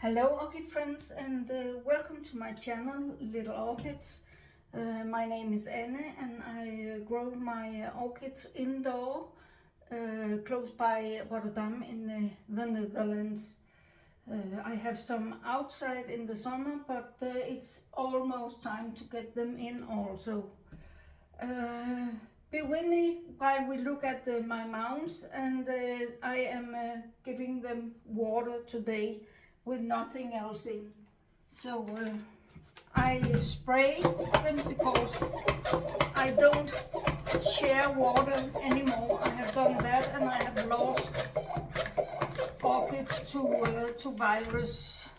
Hello orchid friends, and welcome to my channel Little Orchids. My name is Anne and I grow my orchids indoor close by Rotterdam in the Netherlands. I have some outside in the summer, but it's almost time to get them in also. Be with me while we look at my mounds, and I am giving them water today with nothing else in. So I spray them because I don't share water anymore. I have done that and I have lost orchids to virus.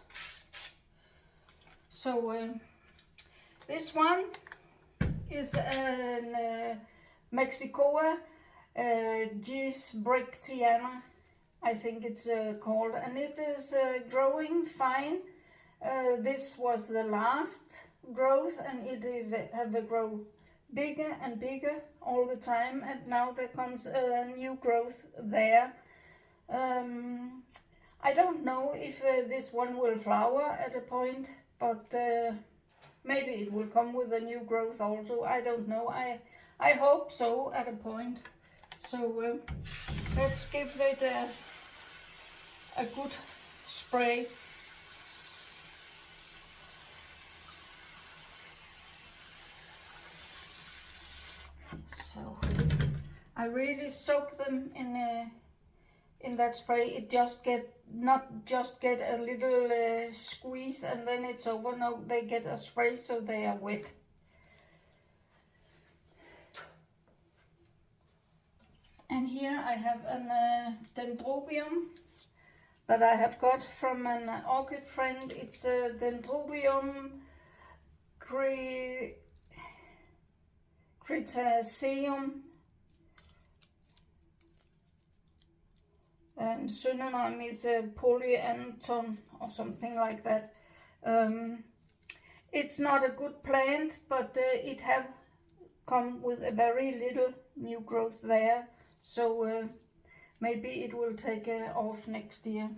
So this one is an Mexicoa Gis Brictiana, I think it's called, and it is growing fine. This was the last growth, and it have grown bigger and bigger all the time, and now there comes a new growth there. I don't know if this one will flower at a point, but maybe it will come with a new growth also. I don't know. I hope so at a point. So let's give it a good spray. So I really soak them in that spray. It just not just get a little squeeze and then it's over. No, they get a spray so they are wet. And here I have a dendrobium that I have got from an orchid friend. It's a dendrobium cretaceum, and synonym is polyanton or something like that. It's not a good plant, but it have come with a very little new growth there, so maybe it will take off next year.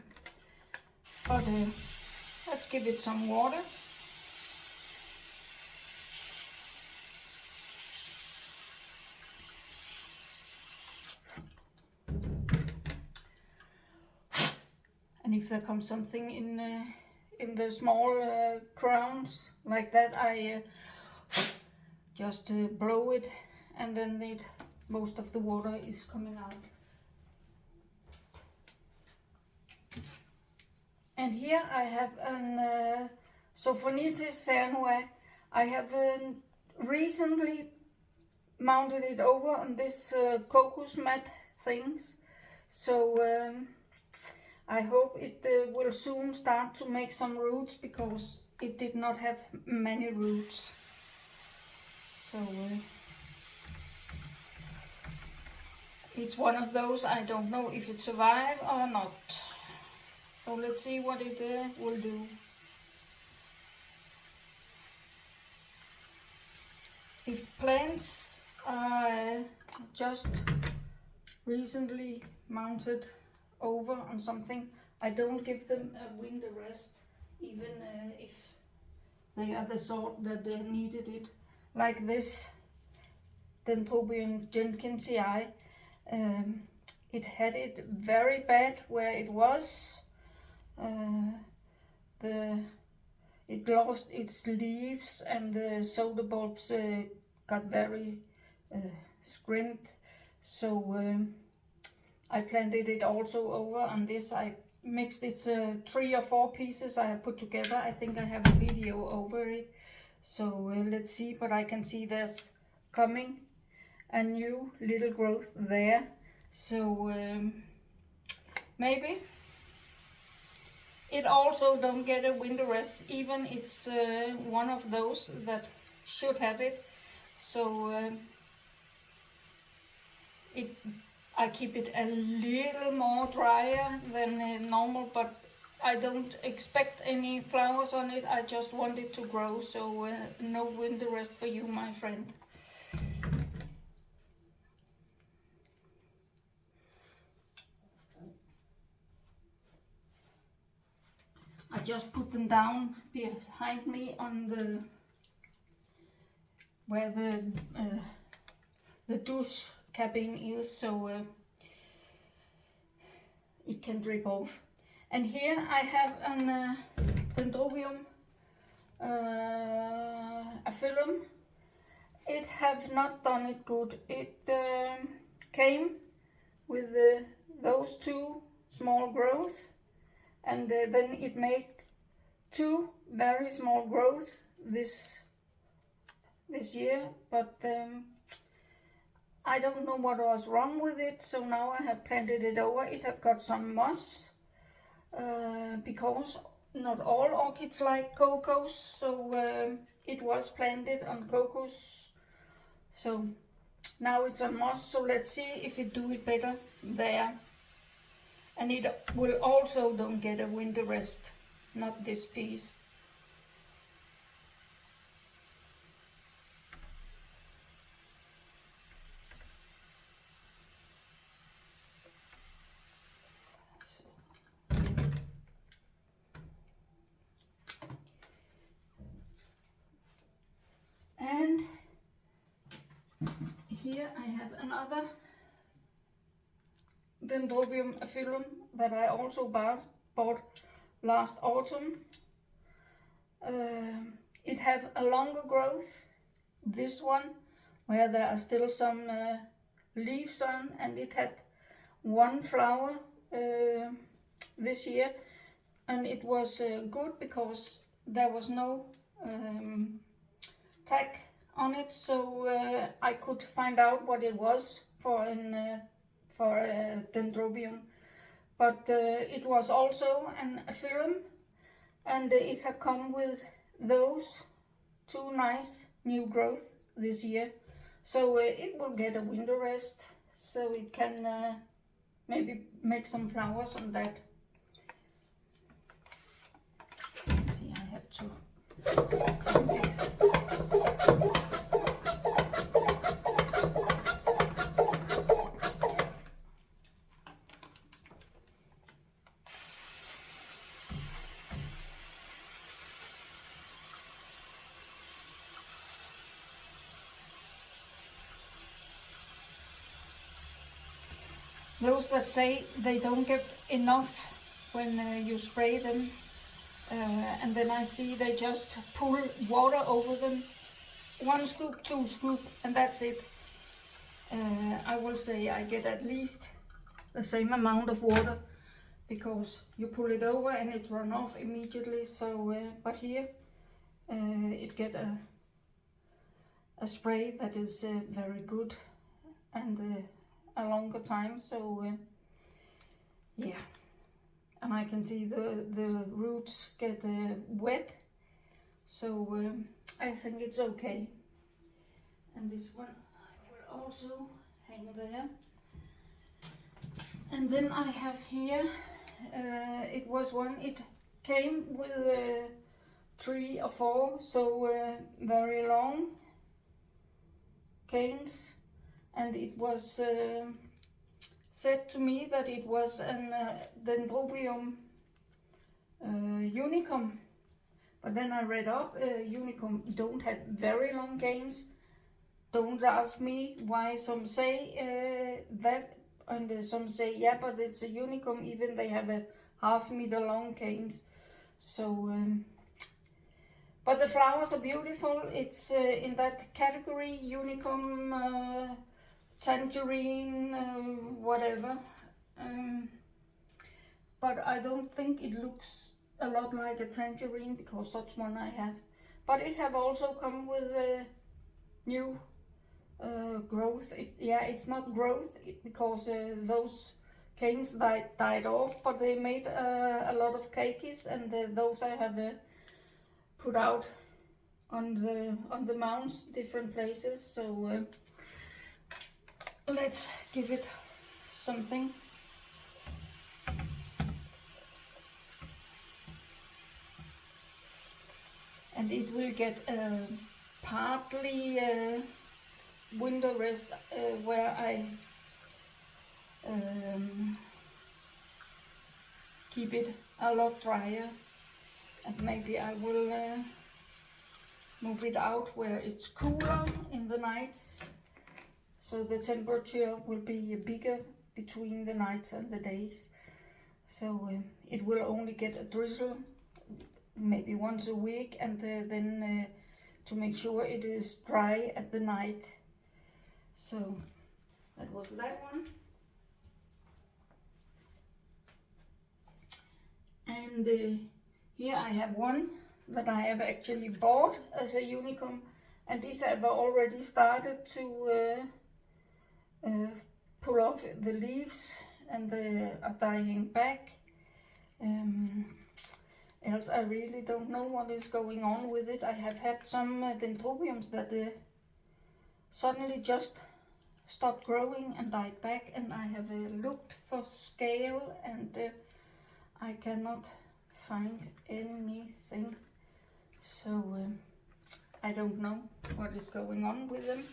But let's give it some water. And if there comes something in the small crowns like that, I just blow it, and then most of the water is coming out. And here I have an Sophonitis cernua. I have recently mounted it over on this cocos mat things. So I hope it will soon start to make some roots, because it did not have many roots. So it's one of those, I don't know if it survives or not. So let's see what it will do. If plants are just recently mounted over on something, I don't give them a winter rest, even if they are the sort that needed it. Like this Dendrobium jenkinsii, it had it very bad where it was. It lost its leaves and the soda bulbs got very scrimped. So I planted it also over on this. I mixed it 3 or 4 pieces I have put together. I think I have a video over it. So let's see, but I can see there's coming a new little growth there. So maybe it also don't get a winter rest, even it's one of those that should have it. So I keep it a little more drier than normal, but I don't expect any flowers on it. I just want it to grow, so no winter rest for you, my friend. I just put them down behind me on the where the douche cabin is, so it can drip off. And here I have an Dendrobium aphyllum. It have not done it good. It came with those two small growths, and then it made two very small growths this year, but I don't know what was wrong with it, so now I have planted it over. It have got some moss, because not all orchids like cocos, so it was planted on cocos, so now it's on moss. So let's see if it do it better there. And it will also don't get a winter rest, not this piece. And here I have another Dendrobium aphyllum that I also bought last autumn. It have a longer growth, this one, where there are still some leaves on, and it had one flower this year, and it was good because there was no tag on it, so I could find out what it was for Dendrobium. But it was also an aphyllum, and it had come with those two nice new growth this year, so it will get a winter rest, so it can maybe make some flowers on that. Let's see, I have to. Those that say they don't get enough when you spray them, and then I see they just pull water over them, 1 scoop, 2 scoop, and that's it. I will say I get at least the same amount of water, because you pull it over and it's run off immediately. So, but here it get a spray that is very good, and a longer time. So yeah, and I can see the roots get wet, so I think it's okay. And this one I will also hang there. And then I have here, it was one, it came with 3 or 4, so very long canes, and it was said to me that it was an Dendrobium unicum, but then I read up, unicum don't have very long canes. Don't ask me why some say that, and some say yeah, but it's a unicum, even they have a half-meter long canes. So but the flowers are beautiful. It's in that category, unicum, tangerine, whatever, but I don't think it looks a lot like a tangerine, because such one I have. But it have also come with new growth. It's not growth, because those canes died off, but they made a lot of cakeys, and those I have put out on the mounds, different places. So let's give it something. And it will get partly winter rest, where I keep it a lot drier. and maybe I will move it out where it's cooler in the nights, so the temperature will be bigger between the nights and the days. So it will only get a drizzle maybe once a week, and then to make sure it is dry at the night. So that was that one. And here I have one that I have actually bought as a unicum, and it have already started to pull off the leaves, and they are dying back. Else I really don't know what is going on with it. I have had some dendrobiums that suddenly just stopped growing and died back, and I have looked for scale, and I cannot find anything. So I don't know what is going on with them.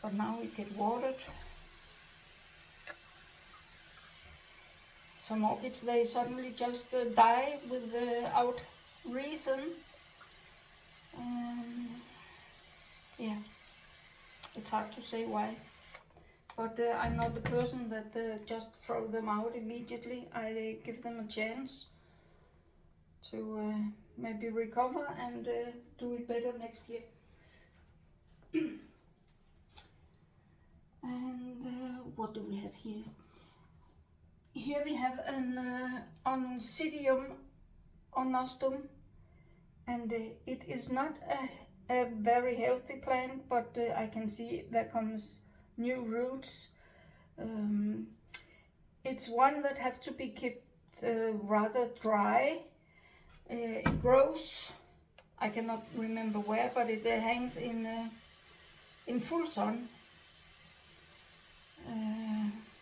But now it get watered. Some orchids, they suddenly just die without reason. Yeah, it's hard to say why. But I'm not the person that just throw them out immediately. I give them a chance to maybe recover and do it better next year. And what do we have here? Here we have an Oncidium onostum, and it is not a very healthy plant, but I can see there comes new roots. It's one that have to be kept rather dry. It grows, I cannot remember where, but it hangs in full sun.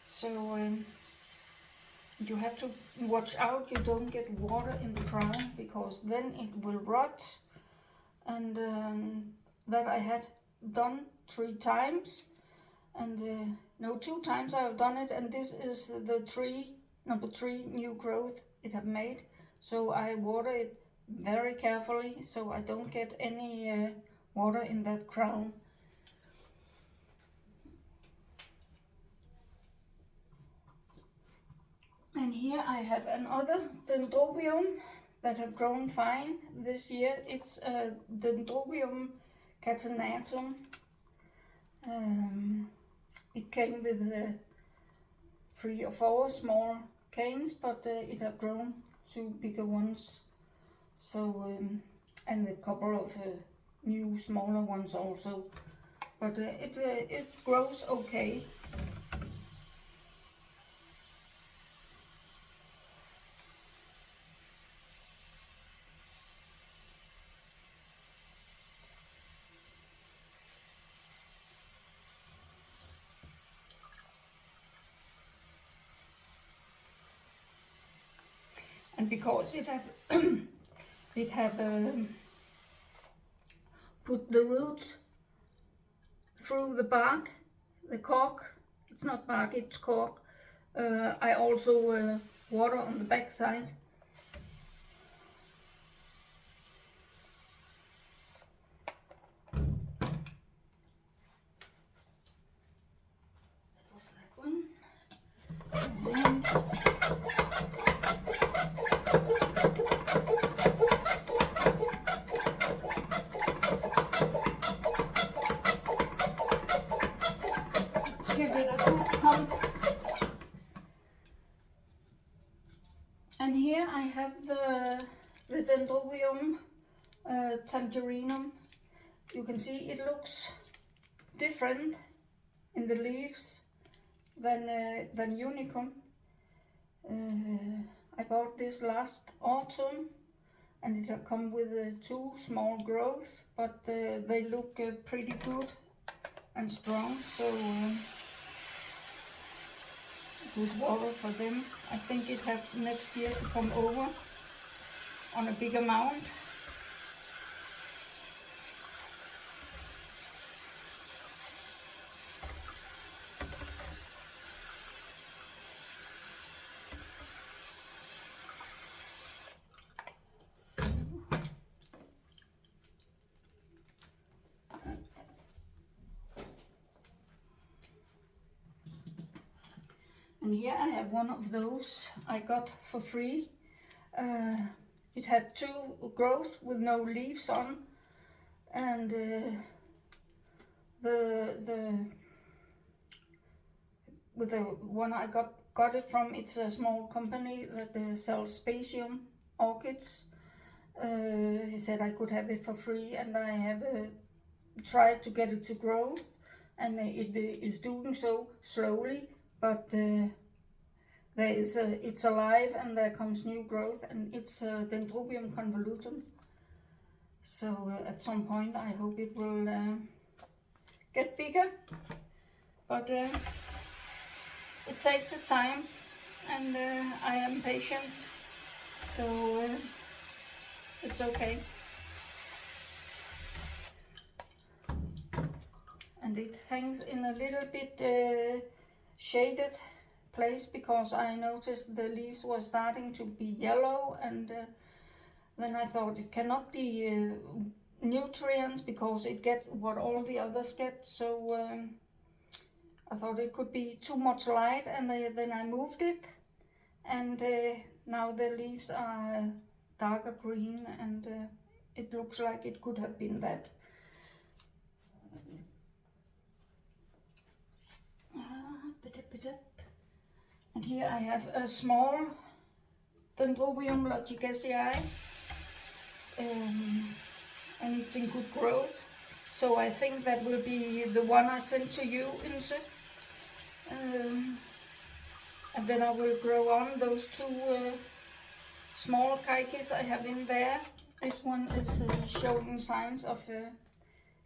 So you have to watch out you don't get water in the crown, because then it will rot. And that I had done 3 times, and no, 2 times I have done it, and this is the number 3 new growth it have made. So I water it very carefully so I don't get any water in that crown. And here I have another dendrobium that have grown fine this year. It's a Dendrobium catenatum. It came with 3 or 4 small canes, but it have grown 2 bigger ones. So and a couple of new smaller ones also. But it grows okay. And because it have put the roots through the bark, the cork. It's not bark, it's cork. I also water on the back side. That was that one. And let's give it a good pump. And here I have the Dendrobium tangerinum. You can see it looks different in the leaves than unicum. I bought this last autumn, and it have come with 2 small growths, but they look pretty good and strong, so good water for them. I think it have next year to come over on a bigger mound. And here I have one of those I got for free. It had 2 growth with no leaves on, and the with the one I got it from, it's a small company that sells Spatium orchids. He said I could have it for free, and I have tried to get it to grow, and it is doing so slowly, but it's alive and there comes new growth, and it's Dendrobium convolutum. So at some point I hope it will get bigger, but it takes a time, and I am patient, so it's okay. And it hangs in a little bit shaded place because I noticed the leaves were starting to be yellow, and then I thought it cannot be nutrients because it gets what all the others get, so I thought it could be too much light, and then I moved it, and now the leaves are darker green, and it looks like it could have been that. And here I have a small Dendrobium logicasii, and it's in good growth. So I think that will be the one I sent to you, Inse. And then I will grow on those 2 small caicas I have in there. This one is showing signs of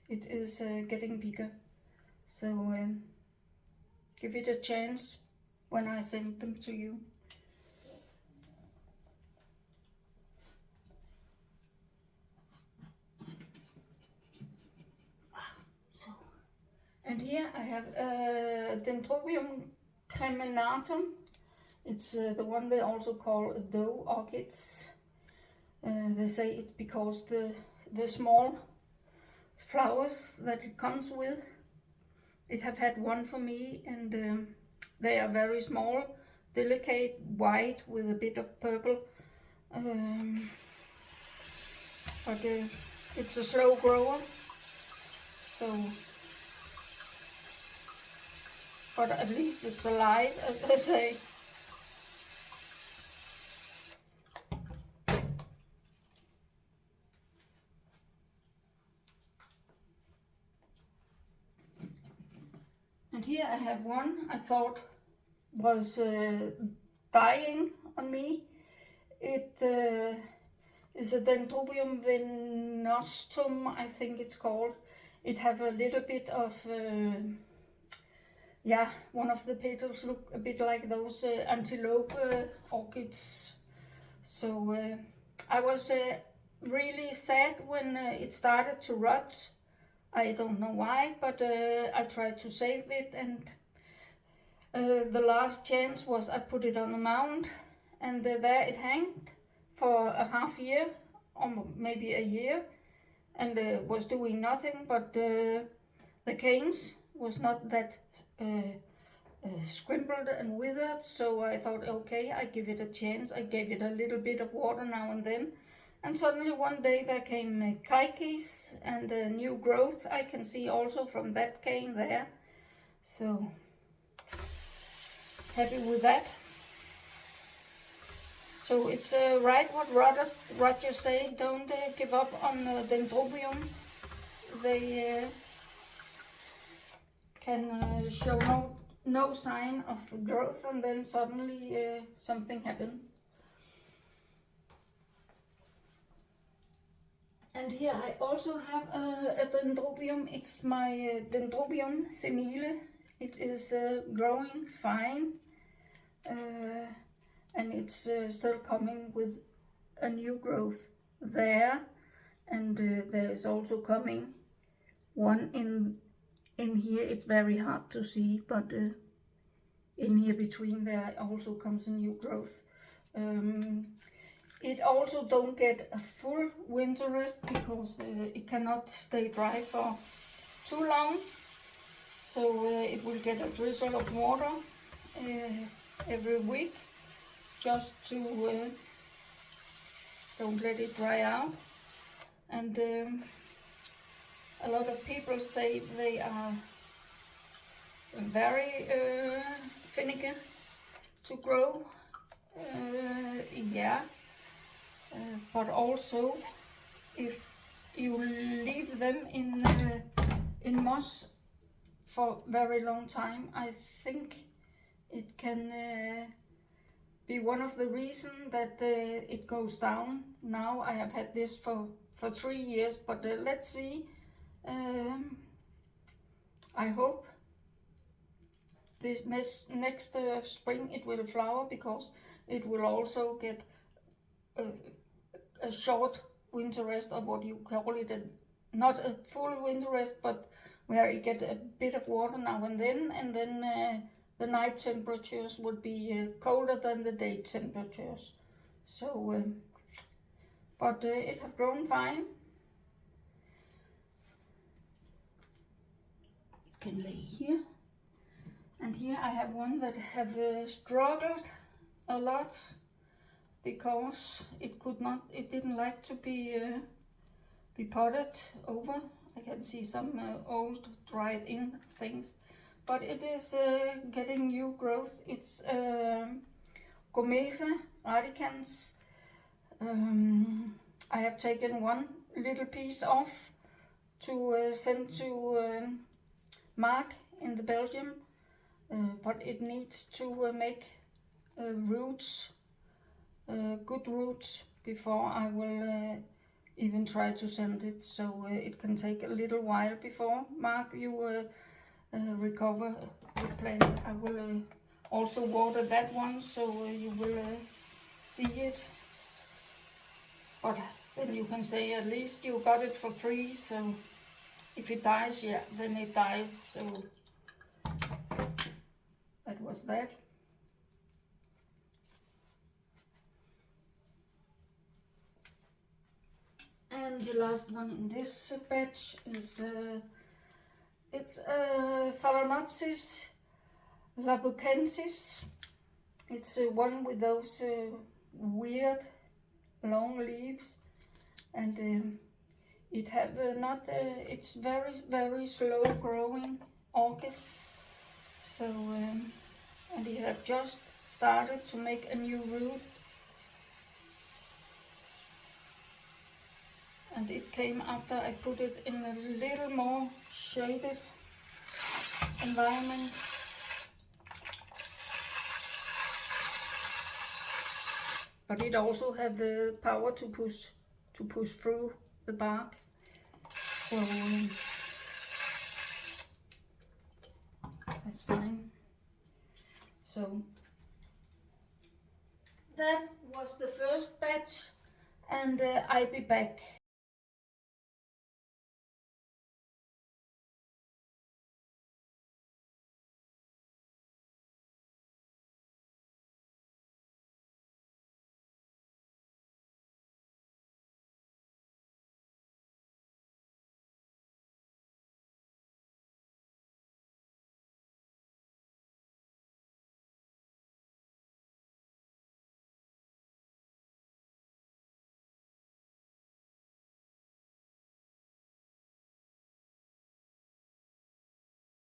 it is getting bigger. So give it a chance when I send them to you. And here I have Dendrobium creminatum. It's the one they also call doe orchids. They say it's because the small flowers that it comes with. It have had one for me, and they are very small, delicate, white with a bit of purple. But it's a slow grower, so. But at least it's alive, as they say. And here I have one I thought was dying on me. It is a Dendrobium venostum, I think it's called. It have a little bit of yeah, one of the petals look a bit like those antelope orchids. So I was really sad when it started to rot. I don't know why, but I tried to save it, and the last chance was I put it on a mound, and there it hanged for a half year, or maybe a year, and was doing nothing, but the canes was not that scrimbled and withered, so I thought, okay, I give it a chance. I gave it a little bit of water now and then, and suddenly one day there came caicas and new growth. I can see also from that cane there, so happy with that. So it's right what Roger say, don't give up on Dendrobium. They can show no sign of growth, and then suddenly something happened. And here I also have a Dendrobium. It's my Dendrobium senile. It is growing fine, and it's still coming with a new growth there, and there is also coming one in here. It's very hard to see, but in here between there also comes a new growth. It also don't get a full winter rest because it cannot stay dry for too long, so it will get a drizzle of water every week, just to don't let it dry out. And a lot of people say they are very finicky to grow. Yeah, but also if you leave them in moss for very long time, I think it can be one of the reasons that it goes down. Now I have had this for 3 years, but let's see. I hope this next spring it will flower, because it will also get a short winter rest, or what you call it, not a full winter rest, but where you get a bit of water now and then the night temperatures would be colder than the day temperatures. So, but it have grown fine. It can lay here, and here I have one that have struggled a lot, because it didn't like to be potted over. I can see some old dried in things, but it is getting new growth. It's Gomesa radicans. I have taken one little piece off to send to Mark in the Belgium, but it needs to make roots, good roots, before I will even try to send it. So it can take a little while before, Mark, you recover the plant. I will also water that one, so you will see it. But then you can say at least you got it for free, so if it dies, yeah, then it dies. So that was that. And the last one in this batch is it's Phalaenopsis labucensis. It's one with those weird long leaves, and it have not. It's very slow growing orchid. So and it have just started to make a new root. And it came after I put it in a little more shaded environment. But it also have the power to push through the bark. So that's fine. So that was the first batch, and I'll be back.